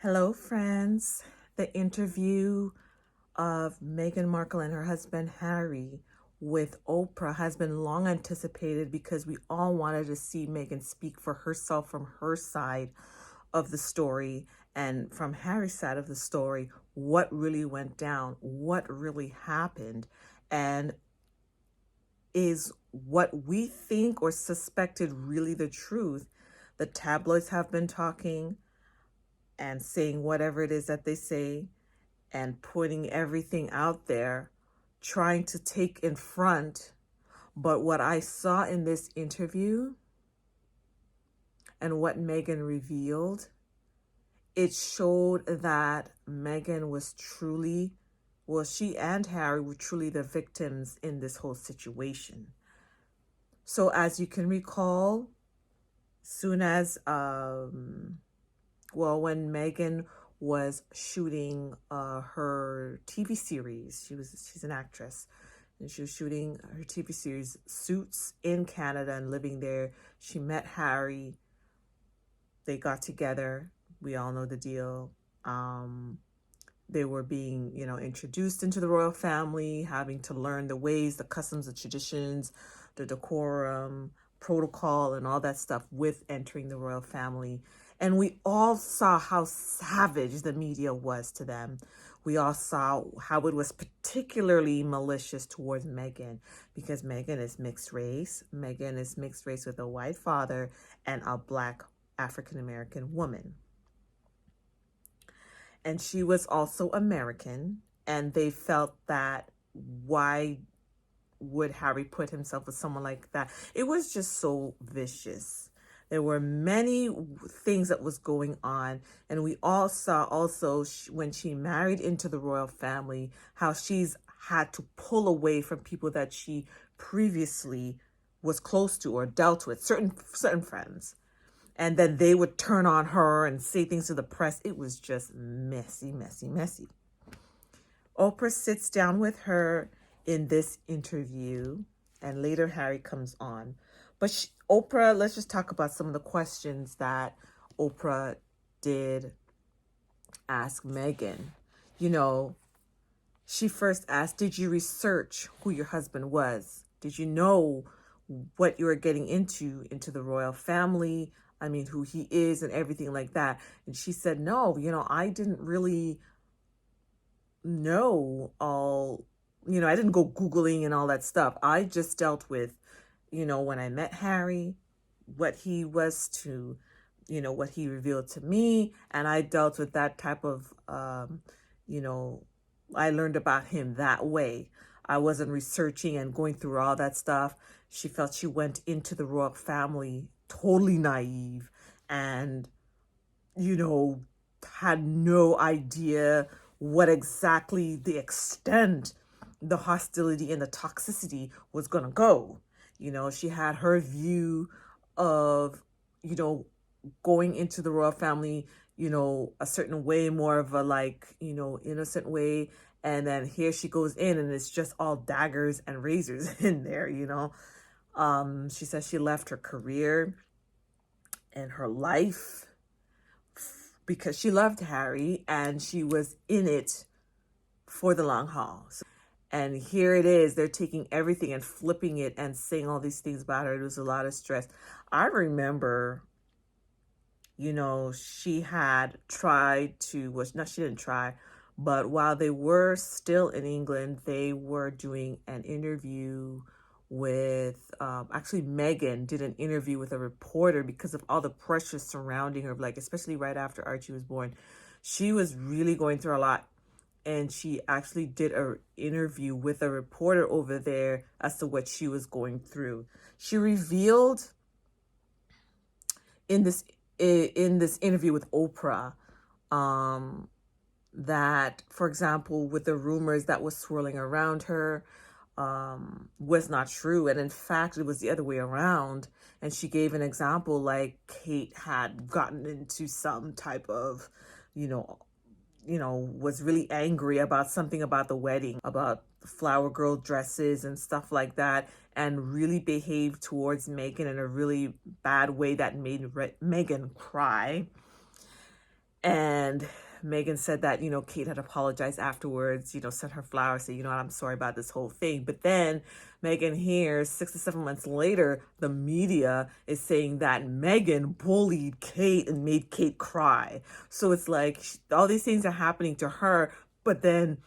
Hello, friends. The interview of Meghan Markle and her husband Harry with Oprah has been long anticipated because we all wanted to see Meghan speak for herself from her side of the story and from Harry's side of the story, what really went down, what really happened, and is what we think or suspected really the truth. The tabloids have been talking and saying whatever it is that they say and putting everything out there, trying to take in front. But what I saw in this interview and what Meghan revealed, it showed that Meghan was truly, well, she and Harry were truly the victims in this whole situation. So as you can recall, soon as when Meghan was shooting her TV series, she's an actress, and she was shooting her TV series Suits in Canada and living there. She met Harry. They got together. We all know the deal. They were being, introduced into the royal family, having to learn the ways, the customs, the traditions, the decorum, protocol, and all that stuff with entering the royal family. And we all saw how savage the media was to them. We all saw how it was particularly malicious towards Meghan because Meghan is mixed race. Meghan is mixed race with a white father and a Black African-American woman. And she was also American, and they felt that why would Harry put himself with someone like that? It was just so vicious. There were many things that was going on, and we all saw also when she married into the royal family, how she's had to pull away from people that she previously was close to or dealt with, certain friends. And then they would turn on her and say things to the press. It was just messy, messy, messy. Oprah sits down with her in this interview, and later Harry comes on. But Oprah, let's just talk about some of the questions that Oprah did ask Meghan. She first asked, did you research who your husband was? Did you know what you were getting into the royal family? I mean, who he is and everything like that. And she said, no, I didn't really know all, I didn't go Googling and all that stuff. I just dealt with, when I met Harry, what he was to, what he revealed to me. And I dealt with that type of, I learned about him that way. I wasn't researching and going through all that stuff. She felt she went into the royal family totally naive and, had no idea what exactly the extent the hostility and the toxicity was going to go. She had her view of, going into the royal family, a certain way, more of a innocent way. And then here she goes in and it's just all daggers and razors in there, She says she left her career and her life because she loved Harry and she was in it for the long haul. And here it is, they're taking everything and flipping it and saying all these things about her. It was a lot of stress. I remember, she had tried to, she didn't try, but while they were still in England, they were doing an interview with, actually Meghan did an interview with a reporter because of all the pressure surrounding her, especially right after Archie was born. She was really going through a lot. And she actually did an interview with a reporter over there as to what she was going through. She revealed in this interview with Oprah that, for example, with the rumors that was swirling around her was not true. And in fact, it was the other way around. And she gave an example like Kate had gotten into some type of, was really angry about something about the wedding, about the flower girl dresses and stuff like that, and really behaved towards Meghan in a really bad way that made Meghan cry. And Meghan said that, Kate had apologized afterwards, sent her flowers, said, I'm sorry about this whole thing. But then Meghan hears 6 to 7 months later, the media is saying that Meghan bullied Kate and made Kate cry. So it's like all these things are happening to her. But then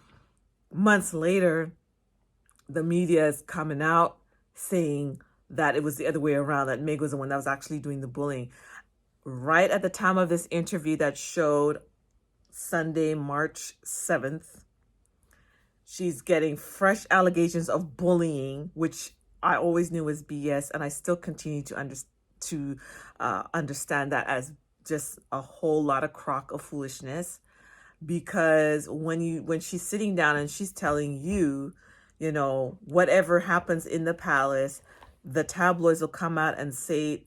months later, the media is coming out saying that it was the other way around, that Meg was the one that was actually doing the bullying. Right at the time of this interview that showed Sunday, March 7th, she's getting fresh allegations of bullying, which I always knew was BS, and I still continue to understand that as just a whole lot of crock of foolishness. Because when she's sitting down and she's telling you, whatever happens in the palace, the tabloids will come out and say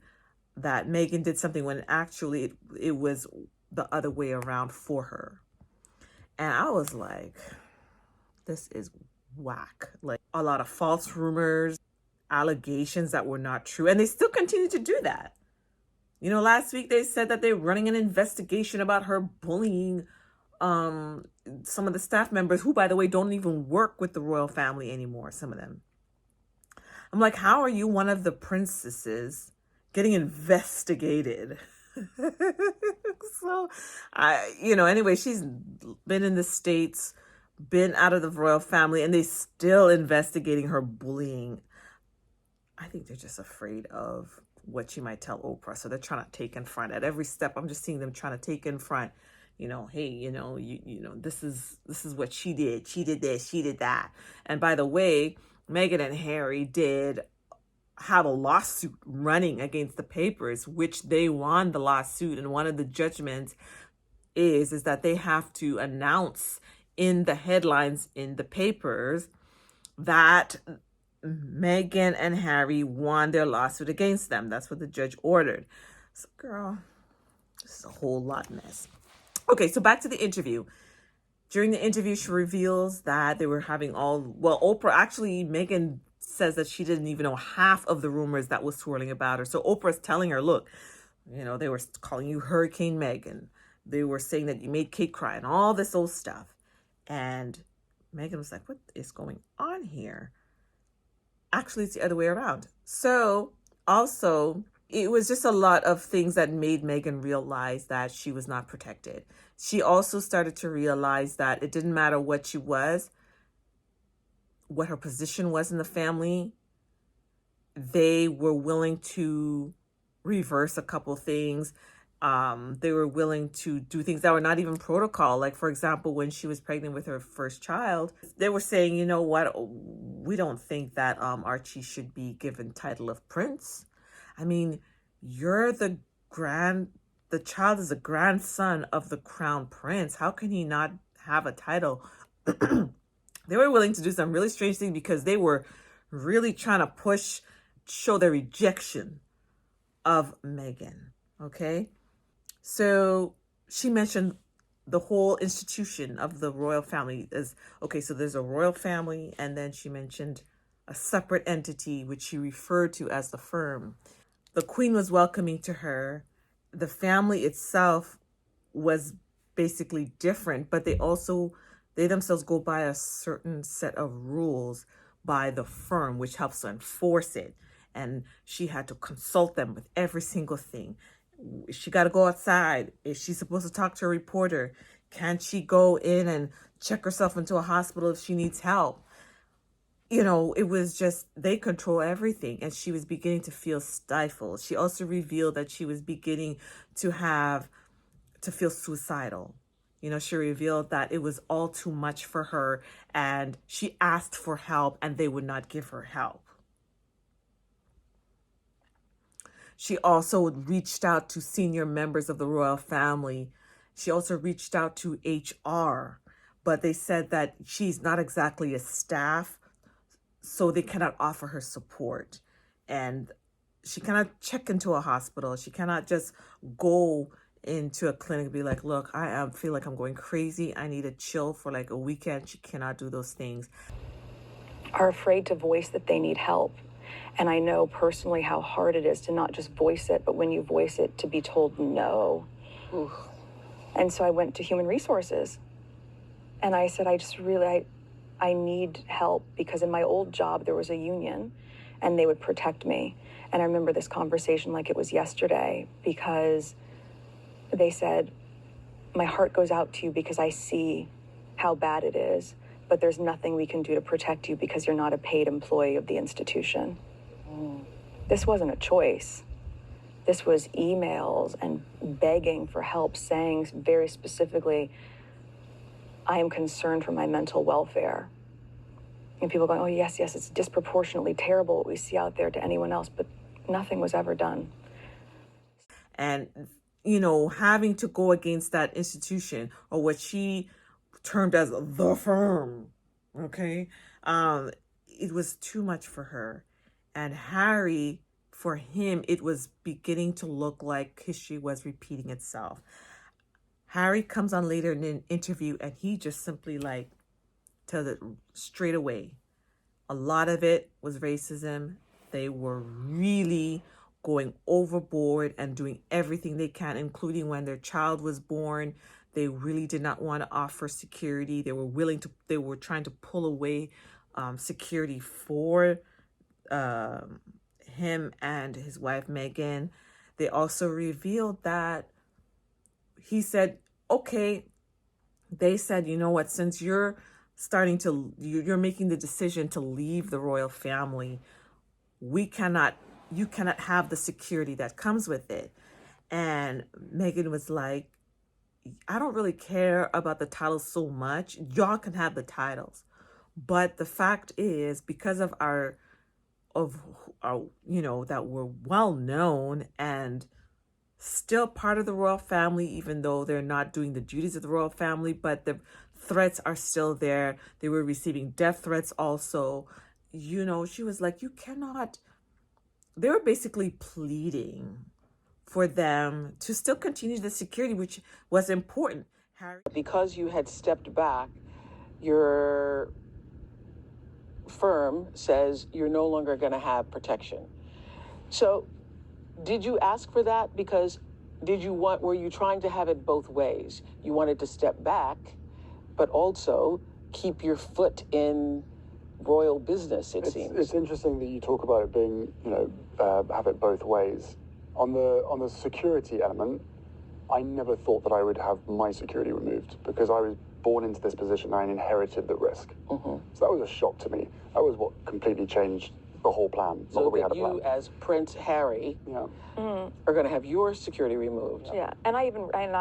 that Meghan did something when actually it was the other way around for her. And I was like, this is whack. Like, a lot of false rumors, allegations that were not true, and they still continue to do that. Last week they said that they're running an investigation about her bullying some of the staff members, who, by the way, don't even work with the royal family anymore, some of them. I'm like, how are you one of the princesses getting investigated? So anyway, she's been in the States, been out of the royal family, and they still investigating her bullying. I think they're just afraid of what she might tell Oprah, so they're trying to take in front at every step. I'm just seeing them trying to take in front. Hey, this is what she did. She did this, she did that. And by the way, Meghan and Harry did have a lawsuit running against the papers, which they won the lawsuit. And one of the judgments is that they have to announce in the headlines in the papers that Meghan and Harry won their lawsuit against them. That's what the judge ordered. So, girl, this is a whole lot mess. Okay, so back to the interview. During the interview, she reveals that they were having Oprah, actually, Meghan says that she didn't even know half of the rumors that was swirling about her. So Oprah's telling her, look, they were calling you Hurricane Meghan. They were saying that you made Kate cry and all this old stuff. And Meghan was like, what is going on here? Actually, it's the other way around. So also, it was just a lot of things that made Meghan realize that she was not protected. She also started to realize that it didn't matter what she was, what her position was in the family. They were willing to reverse a couple things. They were willing to do things that were not even protocol. Like, for example, when she was pregnant with her first child, they were saying, you know what, we don't think that Archie should be given title of prince. I mean, you're the child is a grandson of the crown prince. How can he not have a title? They were willing to do some really strange things because they were really trying to show their rejection of Meghan. Okay. So she mentioned the whole institution of the royal family as, okay, so there's a royal family, and then she mentioned a separate entity, which she referred to as the firm. The Queen was welcoming to her. The family itself was basically different, but they themselves go by a certain set of rules by the firm, which helps to enforce it. And she had to consult them with every single thing. She got to go outside. Is she supposed to talk to a reporter? Can she go in and check herself into a hospital if she needs help? It was just, they control everything. And she was beginning to feel stifled. She also revealed that she was beginning to feel suicidal. She revealed that it was all too much for her, and she asked for help and they would not give her help. She also reached out to senior members of the royal family. She also reached out to HR, but they said that she's not exactly a staff, so they cannot offer her support. And she cannot check into a hospital. She cannot just go into a clinic and be like, look, I feel like I'm going crazy. I need a chill for like a weekend. She cannot do those things. Are afraid to voice that they need help. And I know personally how hard it is to not just voice it, but when you voice it, to be told no. Ooh. And so I went to human resources and I said, I need help, because in my old job there was a union and they would protect me. And I remember this conversation like it was yesterday, because they said, my heart goes out to you because I see how bad it is, but there's nothing we can do to protect you because you're not a paid employee of the institution. This wasn't a choice. This was emails and begging for help, saying very specifically, I am concerned for my mental welfare. And people going, oh, yes, it's disproportionately terrible what we see out there to anyone else, but nothing was ever done. And, you know, having to go against that institution, or what she termed as the firm, okay, it was too much for her. And Harry, for him, it was beginning to look like history was repeating itself. Harry comes on later in an interview and he just simply like tells it straight away. A lot of it was racism. They were really going overboard and doing everything they can, including when their child was born. They really did not want to offer security. They were trying to pull away security for him and his wife, Meghan. They also revealed that he said, okay, they said, you know what, since you're making the decision to leave the royal family, you cannot have the security that comes with it. And Meghan was like, I don't really care about the titles so much. Y'all can have the titles. But the fact is, because of our you know, that we're well known and still part of the royal family, even though they're not doing the duties of the royal family, but the threats are still there. They were receiving death threats also. You know, she was like, you cannot, they were basically pleading for them to still continue the security, which was important. Harry, because you had stepped back, your firm says you're no longer going to have protection. So did you ask for that? Because were you trying to have it both ways? You wanted to step back, but also keep your foot in royal business, it seems. It's interesting that you talk about it being, you know, have it both ways. On the security element, I never thought that I would have my security removed, because I was born into this position and I inherited the risk. So that was a shock to me. That was what completely changed the whole plan. So that you, as Prince Harry, are going to have your security removed. Yeah, and I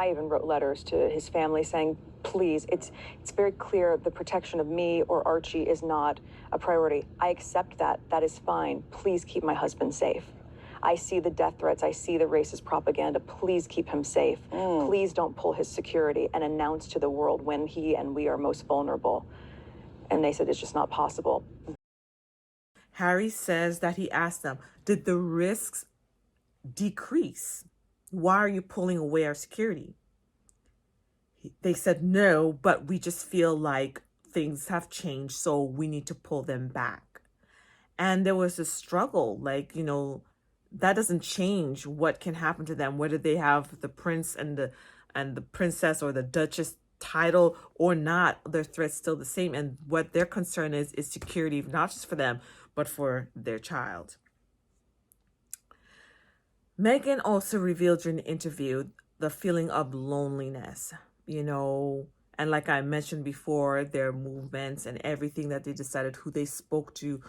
even wrote letters to his family saying, please, it's very clear the protection of me or Archie is not a priority. I accept that. That is fine. Please keep my husband safe. I see the death threats. I see the racist propaganda. Please keep him safe. Please don't pull his security and announce to the world when he and we are most vulnerable. And they said it's just not possible. Harry says that he asked them, did the risks decrease? Why are you pulling away our security? They said no, but we just feel like things have changed, so we need to pull them back. And there was a struggle, like, you know, that doesn't change what can happen to them, whether they have the prince and the princess or the duchess title or not. Their threat's still the same, and what their concern is security, not just for them but for their child. Meghan also revealed during the interview the feeling of loneliness, you know, and like I mentioned before, their movements and everything that they decided, who they spoke to,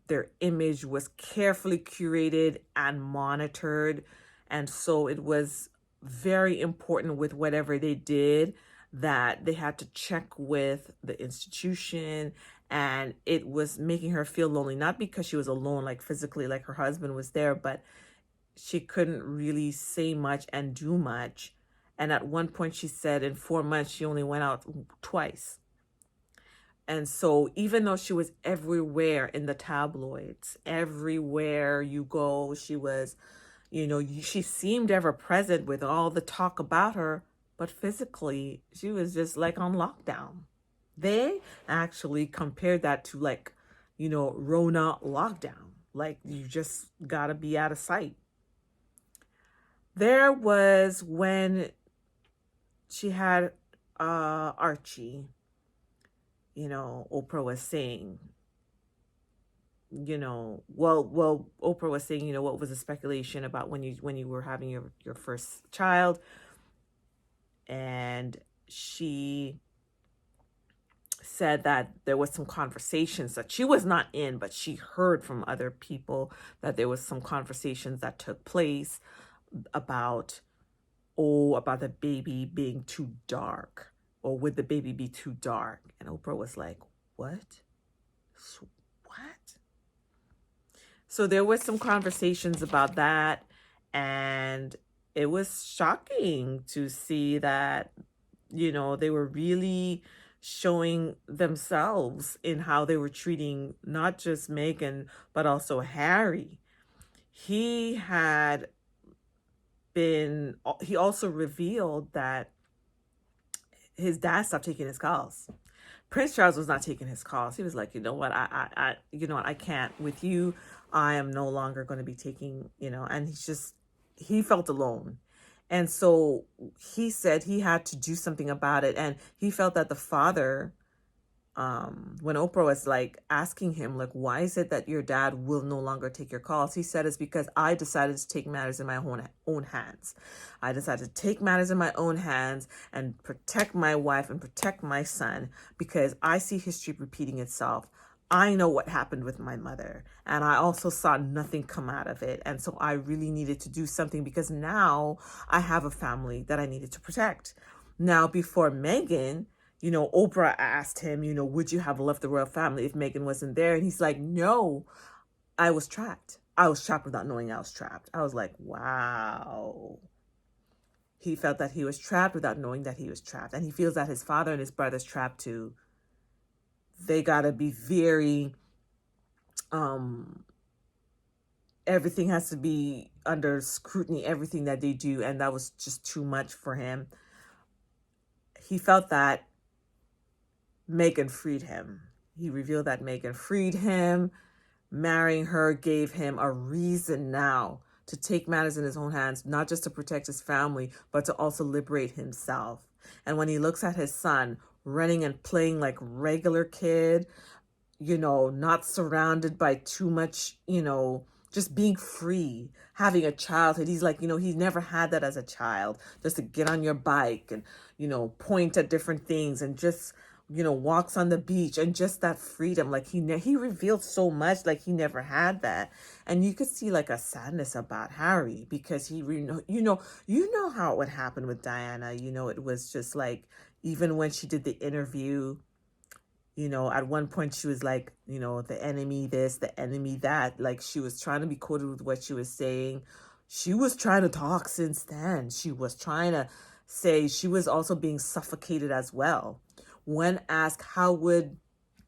their image was carefully curated and monitored. And so it was very important with whatever they did that they had to check with the institution, and it was making her feel lonely, not because she was alone, like physically, like her husband was there, but she couldn't really say much and do much. And at one point she said in 4 months, she only went out twice. And so even though she was everywhere in the tabloids, everywhere you go, she was, you know, she seemed ever present with all the talk about her, but physically she was just like on lockdown. They actually compared that to, like, you know, Rona lockdown. Like, you just gotta be out of sight. There was when she had Archie, Oprah was saying, Oprah was saying, what was the speculation about when you were having your first child, and she said that there was some conversations that she was not in, but she heard from other people that there was some conversations that took place about, about the baby being too dark, or would the baby be too dark? And Oprah was like, what? What? So there was some conversations about that, and it was shocking to see that, they were really showing themselves in how they were treating not just Meghan, but also Harry. He had he also revealed that his dad stopped taking his calls. Prince Charles was not taking his calls. He was like, you know what, I can't with you. I am no longer going to be taking, and he felt alone. And so he said he had to do something about it. And he felt that the father, when Oprah was like asking him, like, why is it that your dad will no longer take your calls? He said, it's because I decided to take matters in my own hands. I decided to take matters in my own hands and protect my wife and protect my son, because I see history repeating itself. I know what happened with my mother, and I also saw nothing come out of it. And so I really needed to do something, because now I have a family that I needed to protect. Now, before Meghan, Oprah asked him, would you have left the royal family if Meghan wasn't there? And he's like, no, I was trapped. I was trapped without knowing I was trapped. I was like, wow. He felt that he was trapped without knowing that he was trapped. And he feels that his father and his brother's trapped too. They got to be very, everything has to be under scrutiny, everything that they do. And that was just too much for him. He felt that Meghan freed him. He revealed that Meghan freed him. Marrying her gave him a reason now to take matters in his own hands, not just to protect his family, but to also liberate himself. And when he looks at his son running and playing like regular kid, not surrounded by too much, just being free, having a childhood. He's like, he's never had that as a child, just to get on your bike and, point at different things and just, walks on the beach, and just that freedom. Like he revealed so much, like he never had that. And you could see like a sadness about Harry, because he, you know how it would happen with Diana. It was just like, even when she did the interview, at one point she was like, the enemy this, the enemy that. Like, she was trying to be quoted with what she was saying. She was trying to talk since then. She was trying to say, she was also being suffocated as well. When asked, how would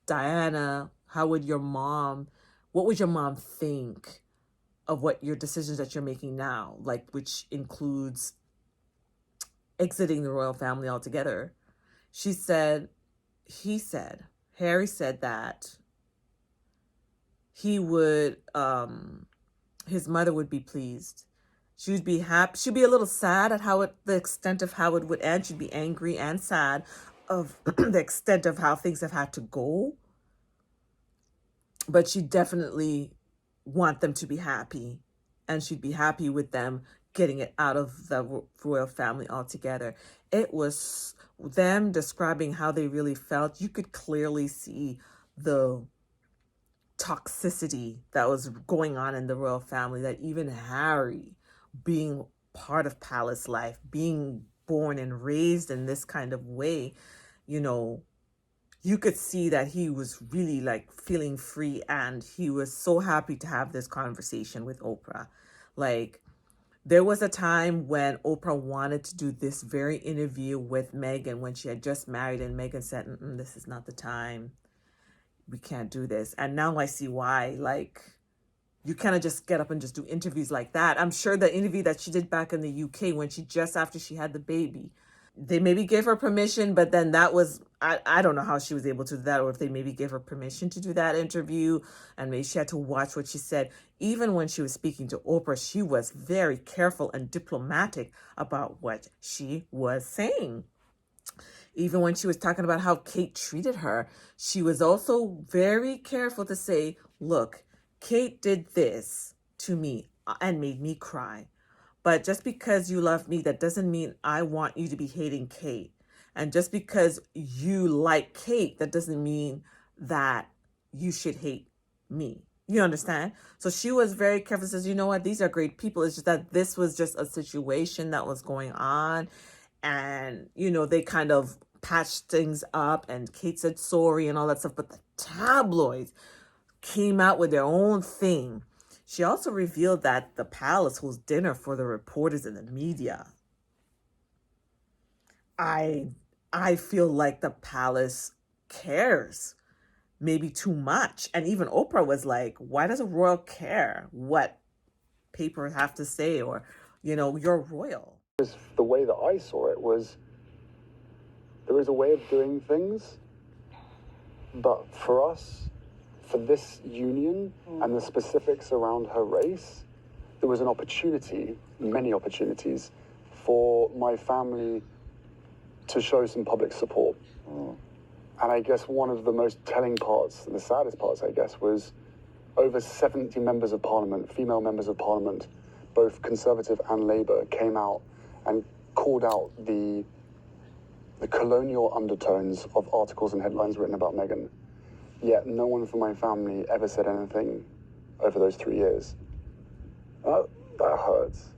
your mom think of what your decisions that you're making now, like, which includes exiting the royal family altogether? Harry said that he would, his mother would be pleased. She would be happy. She'd be a little sad at the extent of how it would end. She'd be angry and sad of the extent of how things have had to go. But she definitely want them to be happy, and she'd be happy with them getting it out of the royal family altogether. It was them describing how they really felt. You could clearly see the toxicity that was going on in the royal family, that even Harry, being part of palace life, being born and raised in this kind of way, you could see that he was really like feeling free, and he was so happy to have this conversation with Oprah. Like, there was a time when Oprah wanted to do this very interview with Meghan when she had just married, and Meghan said, this is not the time. We can't do this. And now I see why. Like, you cannot just get up and just do interviews like that. I'm sure the interview that she did back in the UK, when after she had the baby, They maybe gave her permission, but then that was, I don't know how she was able to do that, or if they maybe gave her permission to do that interview, and maybe she had to watch what she said. Even when she was speaking to Oprah, she was very careful and diplomatic about what she was saying. Even when she was talking about how Kate treated her, she was also very careful to say, look, Kate did this to me and made me cry. But just because you love me, that doesn't mean I want you to be hating Kate. And just because you like Kate, that doesn't mean that you should hate me. You understand? So she was very careful, says, you know what, these are great people. It's just that this was just a situation that was going on. And, they kind of patched things up, and Kate said sorry and all that stuff. But the tabloids came out with their own thing. She also revealed that the palace holds dinner for the reporters and the media. I feel like the palace cares, maybe too much. And even Oprah was like, why does a royal care what papers have to say? Or, you're royal. The way that I saw it was, there is a way of doing things, but for us, for this union and the specifics around her race, there was an opportunity, many opportunities, for my family to show some public support. And I guess one of the most telling parts, the saddest parts, I guess, was over 70 members of parliament, female members of parliament, both Conservative and Labour, came out and called out the colonial undertones of articles and headlines written about Meghan. Yet no one from my family ever said anything over those 3 years. That hurts.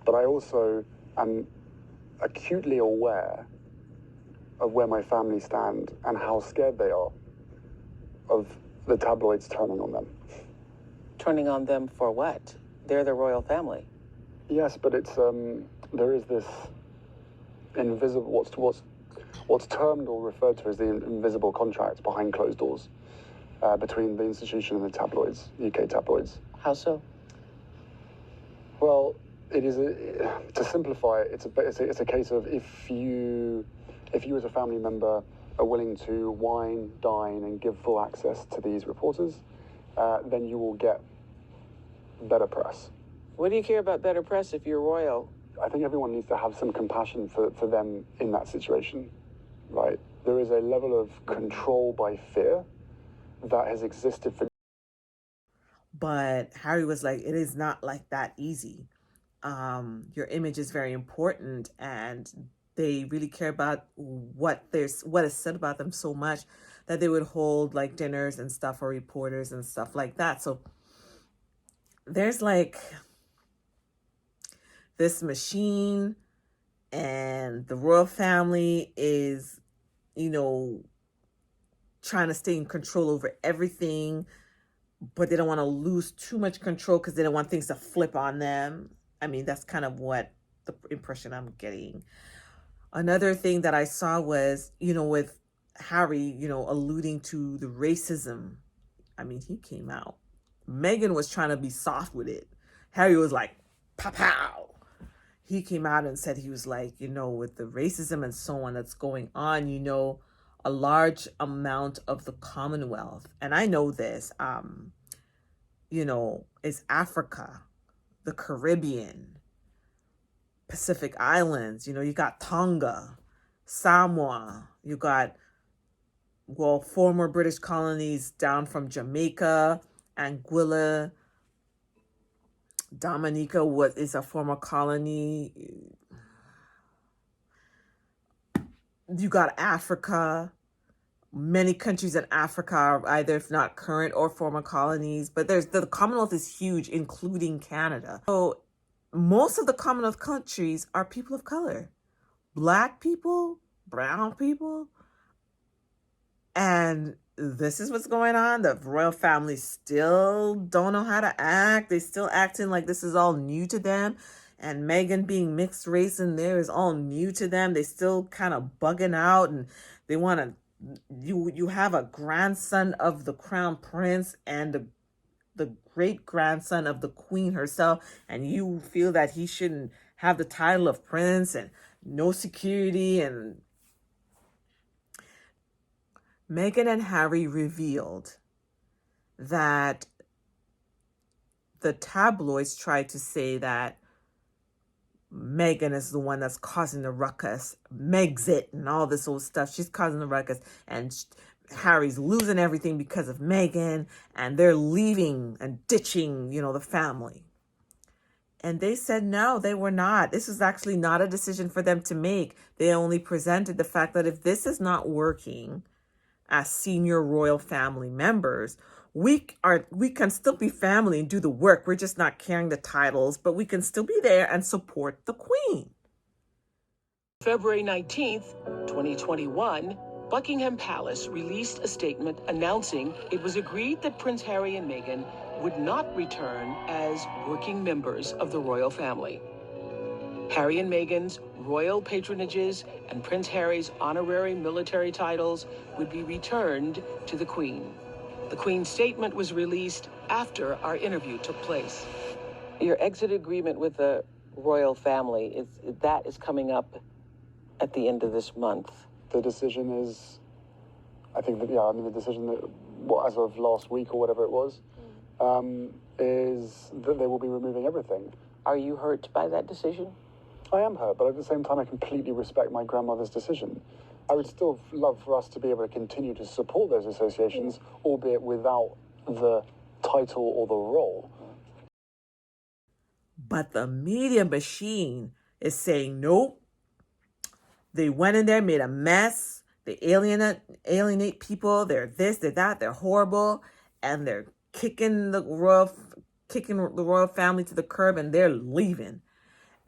But I also am acutely aware of where my family stand and how scared they are of the tabloids turning on them. Turning on them for what? They're the royal family. Yes, but it's there is this invisible, what's termed or referred to as the invisible contract behind closed doors between the institution and the tabloids, UK tabloids. How so? Well, it is to simplify it, it's a case of if you as a family member are willing to wine, dine, and give full access to these reporters, then you will get better press. What do you care about better press if you're royal? I think everyone needs to have some compassion for them in that situation, right? There is a level of control by fear that has existed for... But Harry was like, it is not like that easy. Your image is very important, and they really care about what is said about them so much that they would hold like dinners and stuff for reporters and stuff like that. So there's like this machine, and the royal family is, trying to stay in control over everything, but they don't want to lose too much control because they don't want things to flip on them. I mean, that's kind of what the impression I'm getting. Another thing that I saw was, with Harry, alluding to the racism. I mean, he came out. Meghan was trying to be soft with it. Harry was like, pow, pow. He came out and said, he was like, with the racism and so on that's going on, a large amount of the Commonwealth, and I know this, is Africa, the Caribbean, Pacific Islands. You got Tonga, Samoa, you got, former British colonies down from Jamaica, Anguilla, Dominica is a former colony. You got Africa. Many countries in Africa are either, if not current or former colonies, but the Commonwealth is huge, including Canada. So most of the Commonwealth countries are people of color, Black people, brown people. And this is what's going on. The royal family still don't know how to act. They still acting like this is all new to them. And Meghan being mixed race in there is all new to them. They still kind of bugging out, and they want to, you have a grandson of the crown prince and the great grandson of the queen herself, and you feel that he shouldn't have the title of prince, and no security. And Meghan and Harry revealed that the tabloids tried to say that Meghan is the one that's causing the ruckus, Megxit and all this old stuff. She's causing the ruckus, and Harry's losing everything because of Meghan, and they're leaving and ditching, the family. And they said no, they were not. This was actually not a decision for them to make. They only presented the fact that if this is not working as senior royal family members, we can still be family and do the work. We're just not carrying the titles, but we can still be there and support the Queen. February 19th, 2021, Buckingham Palace released a statement announcing it was agreed that Prince Harry and Meghan would not return as working members of the royal family. Harry and Meghan's royal patronages and Prince Harry's honorary military titles would be returned to the Queen. The Queen's statement was released after our interview took place. Your exit agreement with the royal family, that is coming up at the end of this month. The decision is, the decision that, as of last week or whatever it was, is that they will be removing everything. Are you hurt by that decision? I am hurt, but at the same time, I completely respect my grandmother's decision. I would still love for us to be able to continue to support those associations, albeit without the title or the role. But the media machine is saying, nope. They went in there, made a mess. They alienate people. They're this, they're that. They're horrible, and they're kicking the royal family to the curb, and they're leaving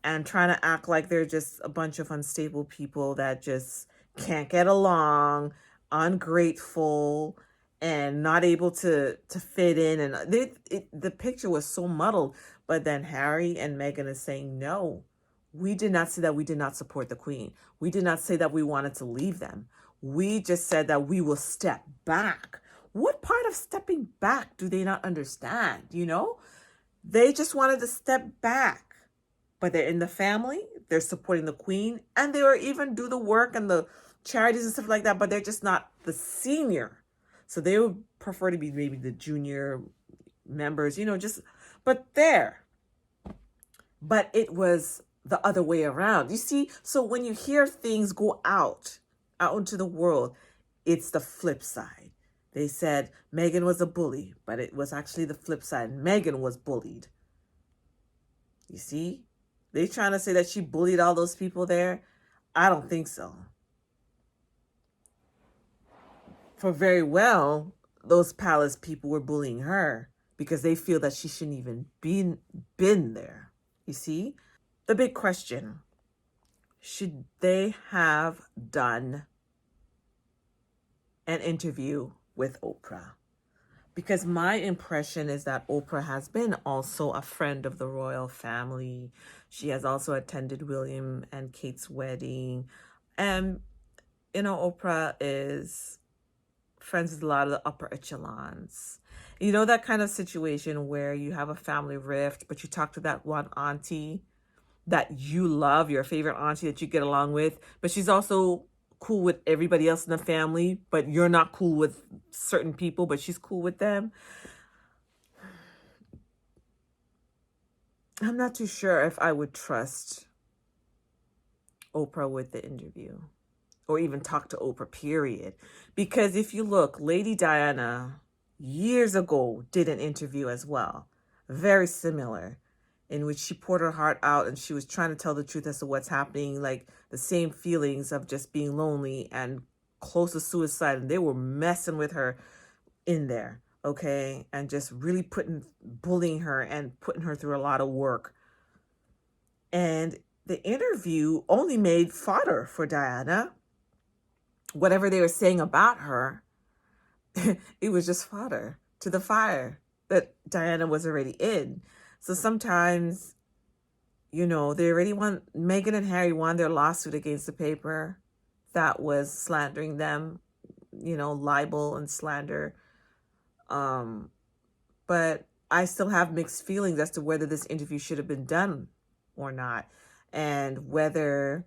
and trying to act like they're just a bunch of unstable people that just can't get along, ungrateful, and not able to fit in. And the picture was so muddled. But then Harry and Meghan is saying, no, we did not say that we did not support the Queen. We did not say that we wanted to leave them. We just said that we will step back. What part of stepping back do they not understand? They just wanted to step back. But they're in the family, they're supporting the Queen, and they even do the work and the charities and stuff like that, but they're just not the senior. So they would prefer to be maybe the junior members, but there. But it was the other way around. You see, so when you hear things go out into the world, it's the flip side. They said Meghan was a bully, but it was actually the flip side. Meghan was bullied. You see? They trying to say that she bullied all those people there? I don't think so. For very well, those palace people were bullying her because they feel that she shouldn't even been there. You see? The big question, should they have done an interview with Oprah? Because my impression is that Oprah has been also a friend of the royal family. She has also attended William and Kate's wedding. And, Oprah is friends with a lot of the upper echelons. That kind of situation where you have a family rift, but you talk to that one auntie that you love, your favorite auntie that you get along with, but she's also cool with everybody else in the family, but you're not cool with certain people, but she's cool with them. I'm not too sure if I would trust Oprah with the interview or even talk to Oprah, period. Because if you look, Lady Diana years ago did an interview as well, very similar, in which she poured her heart out and she was trying to tell the truth as to what's happening, like the same feelings of just being lonely and close to suicide. And they were messing with her in there, okay? And just really bullying her and putting her through a lot of work. And the interview only made fodder for Diana. Whatever they were saying about her, it was just fodder to the fire that Diana was already in. So sometimes, they already Meghan and Harry won their lawsuit against the paper that was slandering them, libel and slander. But I still have mixed feelings as to whether this interview should have been done or not, and whether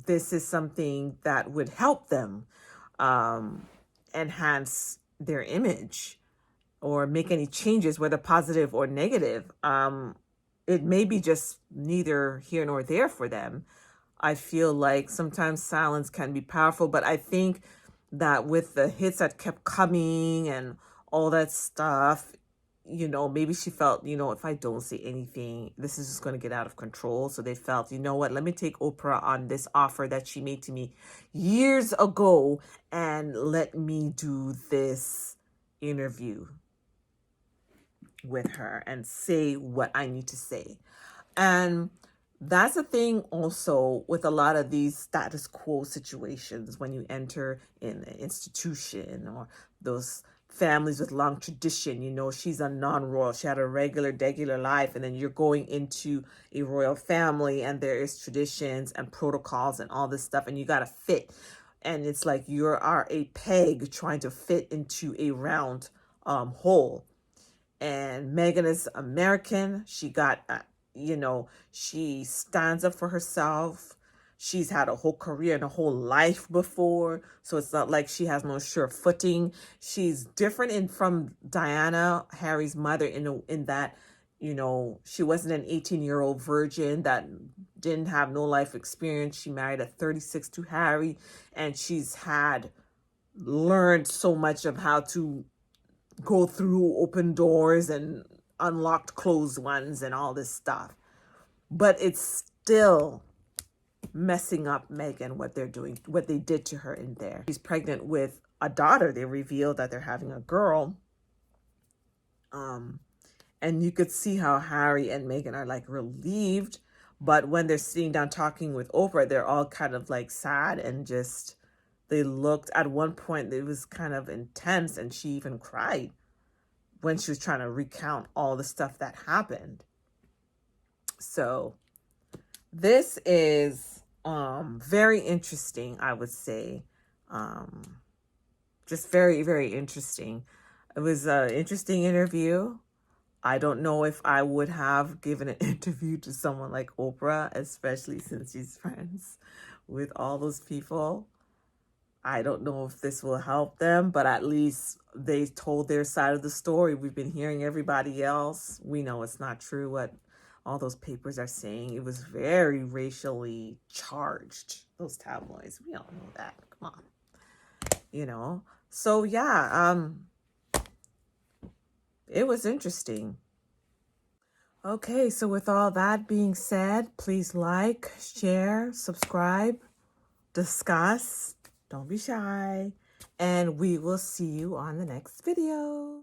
this is something that would help them enhance their image or make any changes, whether positive or negative. It may be just neither here nor there for them. I feel like sometimes silence can be powerful, but I think that with the hits that kept coming and all that stuff, maybe she felt, if I don't say anything, this is just going to get out of control. So they felt, you know what, let me take Oprah on this offer that she made to me years ago and let me do this interview with her and say what I need to say. And that's the thing also with a lot of these status quo situations when you enter in an institution or those families with long tradition. She's a non-royal. She had a regular life, and then you're going into a royal family and there is traditions and protocols and all this stuff, and you got to fit. And it's like you are a peg trying to fit into a round hole. And Meghan is American. She got, she stands up for herself. She's had a whole career and a whole life before. So it's not like she has no sure footing. She's different from Diana, Harry's mother, in that, she wasn't an 18-year-old virgin that didn't have no life experience. She married at 36 to Harry, and she's learned so much of how to go through open doors and unlocked closed ones and all this stuff. But it's still messing up Meghan, what they're doing, what they did to her in there. She's pregnant with a daughter. They revealed that they're having a girl. And you could see how Harry and Meghan are like relieved. But when they're sitting down talking with Oprah, they're all kind of like sad and just, they looked, at one point it was kind of intense, and she even cried when she was trying to recount all the stuff that happened. So this is very interesting, I would say. Just very, very interesting. It was an interesting interview. I don't know if I would have given an interview to someone like Oprah, especially since she's friends with all those people. I don't know if this will help them, but at least they told their side of the story. We've been hearing everybody else. We know it's not true what all those papers are saying. It was very racially charged, those tabloids. We all know that. Come on. So yeah, it was interesting. Okay, so with all that being said, please like, share, subscribe, discuss. Don't be shy. And we will see you on the next video.